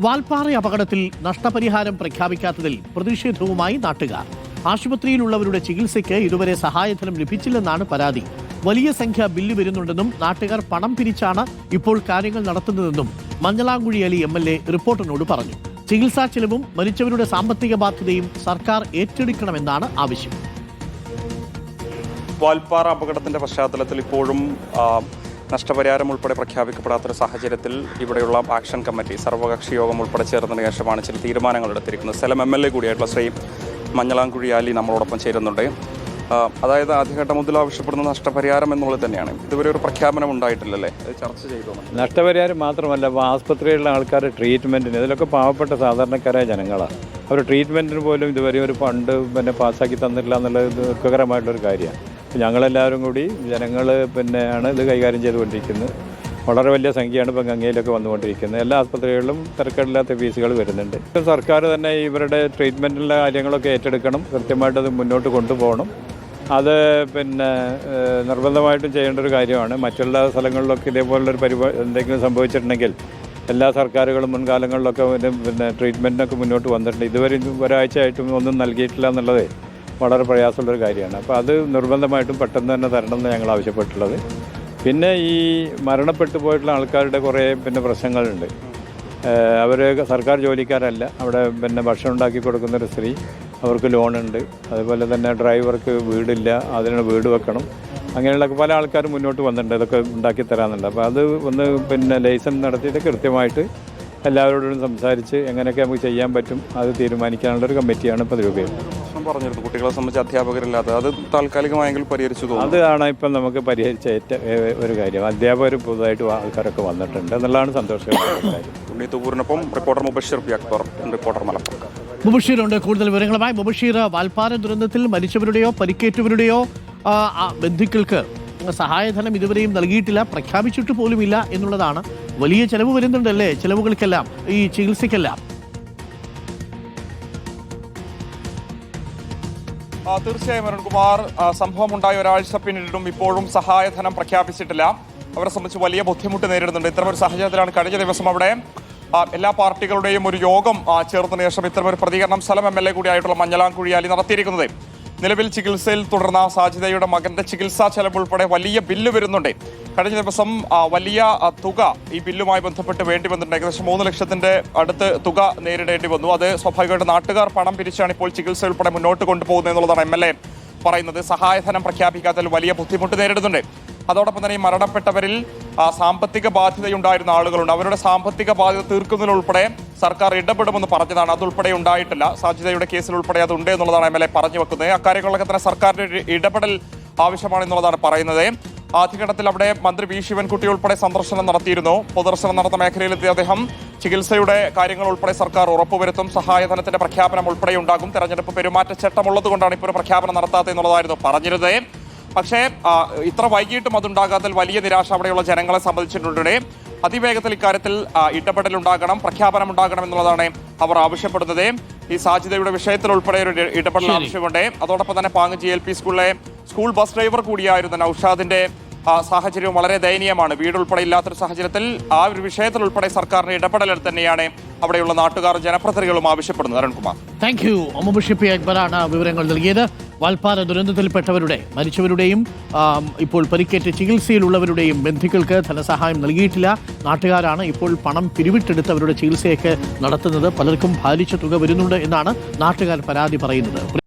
വാൽപ്പാറ അപകടത്തിൽ നഷ്ടപരിഹാരം പ്രഖ്യാപിക്കാത്തതിൽ പ്രതിഷേധവുമായി നാട്ടുകാർ. ആശുപത്രിയിലുള്ളവരുടെ ചികിത്സയ്ക്ക് ഇതുവരെ സഹായധനം ലഭിച്ചില്ലെന്നാണ് പരാതി. വലിയ സംഖ്യ ബില്ല് വരുന്നുണ്ടെന്നും നാട്ടുകാർ പണം പിരിച്ചാണ് ഇപ്പോൾ കാര്യങ്ങൾ നടത്തുന്നതെന്നും മഞ്ഞളാംകുഴി അലി MLA റിപ്പോർട്ടറിനോട് പറഞ്ഞു. ചികിത്സാ ചെലവും മരിച്ചവരുടെ സാമ്പത്തിക ബാധ്യതയും സർക്കാർ ഏറ്റെടുക്കണമെന്നാണ് ആവശ്യം. വാൽപ്പാറ അപകടത്തിന്റെ പശ്ചാത്തലത്തിൽ ഇപ്പോഴും നഷ്ടപരിഹാരം ഉൾപ്പെടെ പ്രഖ്യാപിക്കപ്പെടാത്തൊരു സാഹചര്യത്തിൽ ഇവിടെയുള്ള ആക്ഷൻ കമ്മിറ്റി സർവകക്ഷി യോഗം ഉൾപ്പെടെ ചേർന്നതിന് ശേഷമാണ് ചില തീരുമാനങ്ങൾ എടുത്തിരിക്കുന്നത്. സ്ഥലം MLA കൂടിയായിട്ടുള്ള ശ്രീ മഞ്ഞളാംകുഴി അലി നമ്മളോടൊപ്പം ചേരുന്നുണ്ട്. അതായത് ആദ്യഘട്ടം മുതൽ ആവശ്യപ്പെടുന്ന നഷ്ടപരിഹാരം എന്നുള്ളത് തന്നെയാണ്. ഇതുവരെ ഒരു പ്രഖ്യാപനം ഉണ്ടായിട്ടില്ലല്ലേ? അത് ചർച്ച ചെയ്തു. നഷ്ടപരിഹാരം മാത്രമല്ല, ആസ്പത്രിയിലുള്ള ആൾക്കാർ ട്രീറ്റ്മെൻറ്റിന്, ഇതിലൊക്കെ പാവപ്പെട്ട സാധാരണക്കാരായ ജനങ്ങളാണ്. അവർ ട്രീറ്റ്മെൻറ്റിന് പോലും ഇതുവരെ ഒരു ഫണ്ട് പാസ്സാക്കി തന്നിട്ടില്ല എന്നുള്ളത് ദുഃഖകരമായിട്ടൊരു കാര്യമാണ്. ഞങ്ങളെല്ലാവരും കൂടി ജനങ്ങൾ ആണ് ഇത് കൈകാര്യം ചെയ്തുകൊണ്ടിരിക്കുന്നത്. വളരെ വലിയ സംഖ്യയാണ് ഇപ്പം ഗംഗയിലൊക്കെ വന്നുകൊണ്ടിരിക്കുന്നത്. എല്ലാ ആസ്പത്രികളിലും തിരക്കേടില്ലാത്ത ഫീസുകൾ വരുന്നുണ്ട്. സർക്കാർ തന്നെ ഇവരുടെ ട്രീറ്റ്മെൻറ്റിലുള്ള കാര്യങ്ങളൊക്കെ ഏറ്റെടുക്കണം, കൃത്യമായിട്ടത് മുന്നോട്ട് കൊണ്ടുപോകണം. അത് നിർബന്ധമായിട്ടും ചെയ്യേണ്ട ഒരു കാര്യമാണ്. മറ്റുള്ള സ്ഥലങ്ങളിലൊക്കെ ഇതേപോലുള്ളൊരു എന്തെങ്കിലും സംഭവിച്ചിട്ടുണ്ടെങ്കിൽ എല്ലാ സർക്കാരുകളും മുൻകാലങ്ങളിലൊക്കെ ട്രീറ്റ്മെൻറ്റിനൊക്കെ മുന്നോട്ട് വന്നിട്ടുണ്ട്. ഇതുവരെ ഒരാഴ്ചയായിട്ടും ഒന്നും നൽകിയിട്ടില്ല എന്നുള്ളത് വളരെ പ്രയാസമുള്ളൊരു കാര്യമാണ്. അപ്പോൾ അത് നിർബന്ധമായിട്ടും പെട്ടെന്ന് തന്നെ തരണമെന്ന് ഞങ്ങൾ ആവശ്യപ്പെട്ടുള്ളത്. പിന്നെ ഈ മരണപ്പെട്ടു പോയിട്ടുള്ള ആൾക്കാരുടെ കുറേ പ്രശ്നങ്ങളുണ്ട്. അവർ സർക്കാർ ജോലിക്കാരല്ല. അവിടെ ഭക്ഷണം ഉണ്ടാക്കി കൊടുക്കുന്നൊരു സ്ത്രീ, അവർക്ക് ലോണുണ്ട്. അതുപോലെ തന്നെ ഡ്രൈവർക്ക് വീടില്ല, അതിന് വീട് വെക്കണം. അങ്ങനെയുള്ള പല ആൾക്കാരും മുന്നോട്ട് വന്നിട്ടുണ്ട്, ഇതൊക്കെ ഉണ്ടാക്കി തരാമെന്നുണ്ട്. അപ്പോൾ അത് ഒന്ന് ലൈസൻസ് നടത്തിയിട്ട് കൃത്യമായിട്ട് എല്ലാവരോടും സംസാരിച്ച് എങ്ങനെയൊക്കെ നമുക്ക് ചെയ്യാൻ പറ്റും അത് തീരുമാനിക്കാനുള്ളൊരു കമ്മിറ്റിയാണ് ഇപ്പോൾ രൂപീകരിച്ചത്. പറഞ്ഞിരുന്നു കുട്ടികളെ സംബന്ധിച്ച് അധ്യാപകരില്ലാതെ അത് താൽക്കാലികമായെങ്കിൽ പരിഹരിച്ചു തോന്നുന്നു. അതാണ് ഇപ്പം നമുക്ക് പരിഹരിച്ച ഒരു കാര്യം. അധ്യാപകർ പുതുതായിട്ട് ആൾക്കാരൊക്കെ വന്നിട്ടുണ്ട് എന്നുള്ളതാണ് സന്തോഷകരമായ കാര്യം. ഉണ്ണിത്തൂരിനൊപ്പം reporter Mubasheer P Akbar, reporter Malappuram. മുബഷീറുണ്ട് കൂടുതൽ വിവരങ്ങളുമായി. മുബഷീർ, വാൽപ്പാറ ദുരന്തത്തിൽ മരിച്ചവരുടെയോ പരിക്കേറ്റവരുടെയോ ബന്ധുക്കൾക്ക് സഹായധനം ഇതുവരെയും നൽകിയിട്ടില്ല, പ്രഖ്യാപിച്ചിട്ട് പോലുമില്ല എന്നുള്ളതാണ്. വലിയ ചെലവ് വരുന്നുണ്ടല്ലേ ചെലവുകൾക്കെല്ലാം, ഈ ചികിത്സയ്ക്കെല്ലാം? തീർച്ചയായും അരുൺകുമാർ, സംഭവം ഉണ്ടായ ഒരാഴ്ച പിന്നിട്ടും ഇപ്പോഴും സഹായധനം പ്രഖ്യാപിച്ചിട്ടില്ല. അവരെ സംബന്ധിച്ച് വലിയ ബുദ്ധിമുട്ട് നേരിടുന്നുണ്ട്. ഇത്തരമൊരു സാഹചര്യത്തിലാണ് കഴിഞ്ഞ ദിവസം അവിടെ എല്ലാ പാർട്ടികളുടെയും ഒരു യോഗം ചേർന്നതിന് ശേഷം ഇത്തരമൊരു പ്രതികരണം സ്ഥലം MLA കൂടിയായിട്ടുള്ള മഞ്ഞളാംകുഴി അലി നടത്തിയിരിക്കുന്നത്. നിലവിൽ ചികിത്സയിൽ തുടർന്ന സാജിദയുടെ മകന്റെ ചികിത്സാ ചെലവ് ഉൾപ്പെടെ വലിയ ബില്ല് വരുന്നുണ്ട്. കഴിഞ്ഞ ദിവസം വലിയ തുക ഈ ബില്ലുമായി ബന്ധപ്പെട്ട് വേണ്ടി വന്നിട്ടുണ്ട്. ഏകദേശം 3 ലക്ഷത്തിന്റെ അടുത്ത് തുക നേരിടേണ്ടി വന്നു. അത് സ്വാഭാവികമായിട്ട് നാട്ടുകാർ പണം പിരിച്ചാണ് ഇപ്പോൾ ചികിത്സ ഉൾപ്പെടെ മുന്നോട്ട് കൊണ്ടുപോകുന്നത് എന്നുള്ളതാണ് MLA പറയുന്നത്. സഹായധനം പ്രഖ്യാപിക്കാത്തതിൽ വലിയ ബുദ്ധിമുട്ട് നേരിടുന്നുണ്ട്. അതോടൊപ്പം തന്നെ ഈ മരണപ്പെട്ടവരിൽ സാമ്പത്തിക ബാധ്യതയുണ്ടായിരുന്ന ആളുകളുണ്ട്. അവരുടെ സാമ്പത്തിക ബാധ്യത തീർക്കുന്നതിനുൾപ്പെടെ സർക്കാർ ഇടപെടുമെന്ന് പറഞ്ഞതാണ്. അതുൾപ്പെടെ ഉണ്ടായിട്ടില്ല. സാജിദയുടെ കേസിൽ ഉൾപ്പെടെ അതുണ്ട് എന്നുള്ളതാണ് MLA പറഞ്ഞു വെക്കുന്നത്. അക്കാര്യങ്ങളിലൊക്കെ തന്നെ സർക്കാരിന്റെ ഇടപെടൽ ആവശ്യമാണെന്നുള്ളതാണ് പറയുന്നത്. ആദ്യഘട്ടത്തിൽ അവിടെ മന്ത്രി V ശിവൻകുട്ടി ഉൾപ്പെടെ സന്ദർശനം നടത്തിയിരുന്നു. പൊതുദർശനം നടന്ന മേഖലയിലെത്തിയ അദ്ദേഹം ചികിത്സയുടെ കാര്യങ്ങൾ ഉൾപ്പെടെ സർക്കാർ ഉറപ്പുവരുത്തും, സഹായധനത്തിന്റെ പ്രഖ്യാപനം ഉൾപ്പെടെ ഉണ്ടാകും, തെരഞ്ഞെടുപ്പ് പെരുമാറ്റച്ചട്ടം ഉള്ളതുകൊണ്ടാണ് ഇപ്പോൾ ഒരു പ്രഖ്യാപനം നടത്താത്തത് എന്നുള്ളതായിരുന്നു പറഞ്ഞിരുന്നത്. പക്ഷേ ഇത്ര വൈകിട്ടും അതുണ്ടാകാത്തതിൽ വലിയ നിരാശ അവിടെയുള്ള ജനങ്ങളെ സംബന്ധിച്ചിട്ടുണ്ട്. അതിവേഗത്തിൽ ഇക്കാര്യത്തിൽ ഇടപെടലുണ്ടാകണം, പ്രഖ്യാപനം ഉണ്ടാകണം എന്നുള്ളതാണ് അവർ ആവശ്യപ്പെടുന്നത്. ഈ സാജിദയുടെ വിഷയത്തിൽ ഉൾപ്പെടെ ഒരു ഇടപെടൽ ആവശ്യമുണ്ട്. അതോടൊപ്പം തന്നെ പാങ്ങ് GLP സ്കൂളിലെ സ്കൂൾ ബസ് ഡ്രൈവർ കൂടിയായിരുന്ന നൌഷാദിന്റെ സാഹചര്യവും വളരെ ദയനീയമാണ്. വീട് ഉൾപ്പെടെ ഇല്ലാത്തൊരു സാഹചര്യത്തിൽ ആ ഒരു വിഷയത്തിൽ ഉൾപ്പെടെ സർക്കാരിന്റെ ഇടപെടൽ തന്നെയാണ് അവിടെയുള്ള നാട്ടുകാർ ജനപ്രതിനിധികളും ആവശ്യപ്പെടുന്നത്. Arunkumar, thank you. Mubasheer P അക്ബറാണ് വിവരങ്ങൾ നൽകിയത്. വാൽപ്പാറ ദുരന്തത്തിൽപ്പെട്ടവരുടെ മരിച്ചവരുടെയും ഇപ്പോൾ പരിക്കേറ്റ ചികിത്സയിലുള്ളവരുടെയും ബന്ധുക്കൾക്ക് ധനസഹായം നൽകിയിട്ടില്ല. നാട്ടുകാരാണ് ഇപ്പോൾ പണം പിരിവിട്ടെടുത്ത് അവരുടെ ചികിത്സയൊക്കെ നടത്തുന്നത്. പലർക്കും ഭാരിച്ച തുക വരുന്നുണ്ട് എന്നാണ് നാട്ടുകാർ പരാതി പറയുന്നത്.